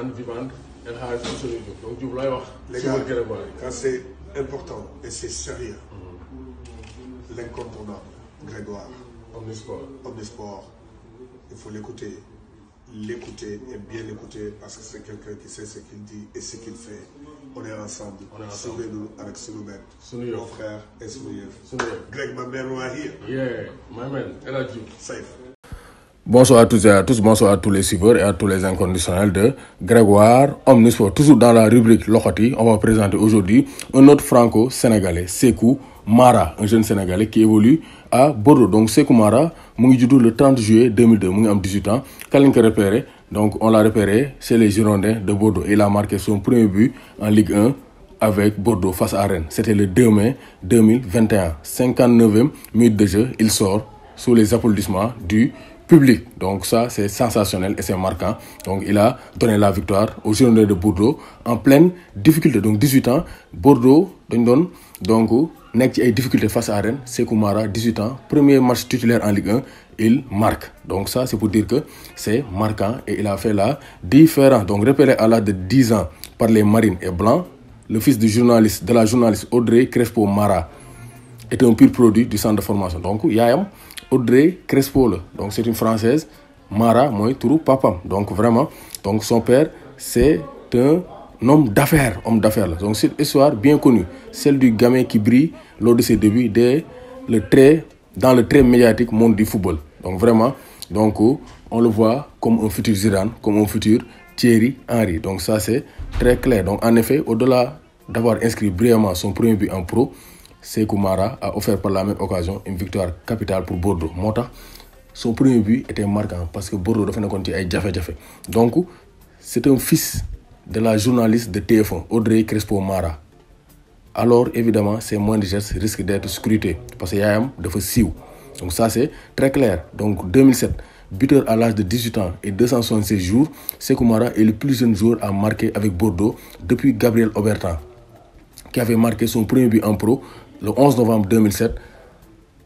vivante, El Hadj Ousseynou Diop. Donc Diop lay wax. Les gars, quand c'est important et c'est sérieux, l'incontournable, Grégoire, Omnisport, il faut l'écouter et bien l'écouter parce que c'est quelqu'un qui sait ce qu'il dit et ce qu'il fait. On est ensemble. Suivez-nous avec Sunumet, mon frère et Sunumet. Greg, my man, right here. Yeah, my man, El Hadj Diouf. Safe. Bonsoir à toutes et à tous, bonsoir à tous les suiveurs et à tous les inconditionnels de Grégoire Omnisport. Toujours dans la rubrique Lokhati, on va présenter aujourd'hui un autre franco-sénégalais, Sékou Mara, un jeune sénégalais qui évolue à Bordeaux. Donc Sékou Mara, le 30 juillet 2002, il a 18 ans. Quand il repéré, donc on l'a repéré chez les Girondins de Bordeaux. Il a marqué son premier but en Ligue 1 avec Bordeaux face à Rennes. C'était le 2 mai 2021. 59e minute de jeu, il sort sous les applaudissements du public. Donc ça, c'est sensationnel et c'est marquant. Donc il a donné la victoire aux Girondins de Bordeaux en pleine difficulté. Donc 18 ans, Bordeaux donne donc nekk ci ay difficultés face à Rennes. Sékou Mara, 18 ans, premier match titulaire en Ligue 1, il marque. Donc ça, c'est pour dire que c'est marquant et il a fait la différence. Donc repéré à l'âge de 10 ans par les Marines et Blancs, le fils de la journaliste Audrey Crespo Mara est un pur produit du centre de formation. Donc yaayam Audrey Crespo là. Donc c'est une Française. Mara mooy turu papam. Donc vraiment, donc son père c'est un homme d'affaires là. Donc c'est une histoire bien connue, celle du gamin qui brille lors de ses débuts dans le très médiatique monde du football. Donc vraiment, donc on le voit comme un futur Zidane, comme un futur Thierry Henry. Donc ça c'est très clair. Donc en effet, au-delà d'avoir inscrit brillamment son premier but en pro, Sékou Mara a offert par la même occasion une victoire capitale pour Bordeaux. Moo tax son premier but était marquant parce que Bordeaux dafa nekkoon ci ay jafe-jafe. Donc c'est un fils de la journaliste de TF1, Audrey Crespo Mara. Alors évidemment, ses moindres gestes risquent d'être scrutés parce que yaayam dafa siiw. Donc ça c'est très clair. Donc 2007, buteur à l'âge de 18 ans et 276 jours, Sékou Mara est le plus jeune joueur à marquer avec Bordeaux depuis Gabriel Obertan, qui avait marqué son premier but en pro le 11 novembre 2007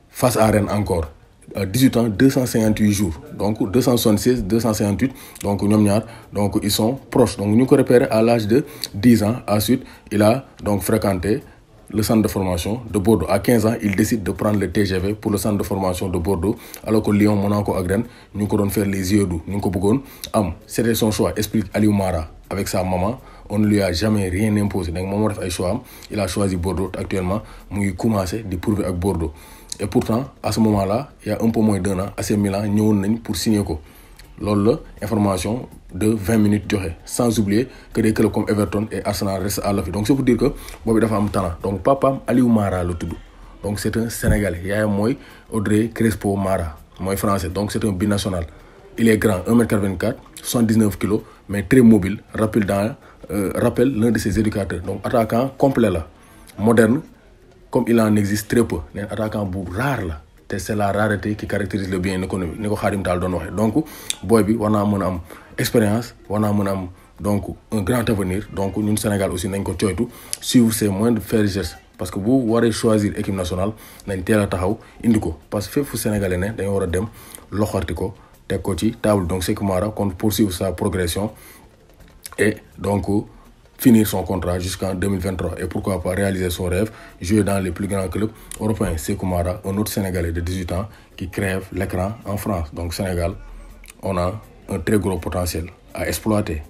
face à Rennes encore. À 18 ans, 258 jours. Donc 276, 258. Donc donc ils sont proches. Donc nous repéré à l'âge de 10 ans. Ensuite, il a donc fréquenté le centre de formation de Bordeaux. À 15 ans, il décide de prendre le TGV pour le centre de formation de Bordeaux. Alors que Lyon, Monaco et Rennes, nous avons faire les yeux doux. C'était son choix, explique Aliou Mara. Avec sa maman, on ne lui a jamais rien imposé. Donc, maman a fait un choix. Il a choisi Bordeaux. Actuellement, il a commencé à prouver avec Bordeaux. Et pourtant, à ce moment-là, il y a un peu moins d'un an, AC Milan venu pour signer. Lors information de 20 minutes durée. Sans oublier que des clubs comme Everton et Arsenal restent à l'affût. Donc c'est pour dire que Bobby dafa am talent. Donc papa Aliou Mara le tout. Donc c'est un Sénégalais. Il y a Audrey Crespo Mara, moi français. Donc c'est un binational. Il est grand, 1m84, 79 kg, mais très mobile, rappelle l'un de ses éducateurs. Donc attaquant complet là, moderne, comme il en existe très peu. Un attaquant rare là. C'est la rareté qui caractérise le bien économique. Donc, boy bi wana mëna am expérience, wana mëna am donc un grand avenir. Donc ñun Sénégal aussi nañ ko coytu suivre ses moyens de faire gestes parce que bu waré choisir équipe nationale nañ téla taxaw indi ko parce que fépp fu Sénégalais né dañu wara dem loxarti ko tek ko ci table. Donc Sékou Mara compte poursuivre sa progression et donc finir son contrat jusqu'en 2023 et pourquoi pas réaliser son rêve, jouer dans les plus grands clubs européens. Sékou Mara, un autre Sénégalais de 18 ans qui crève l'écran en France. Donc Sénégal, on a un très gros potentiel à exploiter.